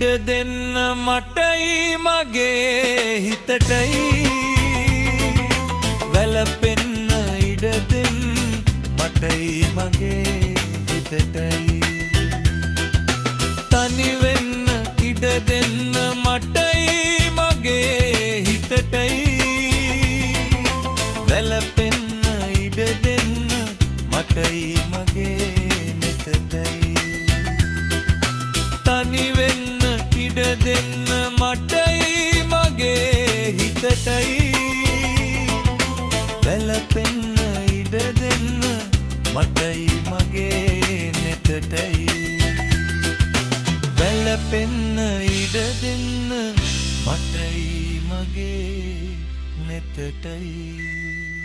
ඉඩ දෙන්න මටයි මගේ හිතටයි වැළපෙන්න ඉඩ දෙන්න මටයි මගේ හිතටයි තනි වෙන්න ඉඩ දෙන්න මටයි මගේ හිතටයි වැළපෙන්න ඉඩ දෙන්න මටයි මගේ නෙතටයි තනි වෙන්න ඉඩ දෙන්න මටයි මගේ හිතටයි වැළපෙන්න ඉඩ දෙන්න මටයි මගේ නෙතටයි වැළපෙන්න ඉඩ දෙන්න මටයි මගේ නෙතටයි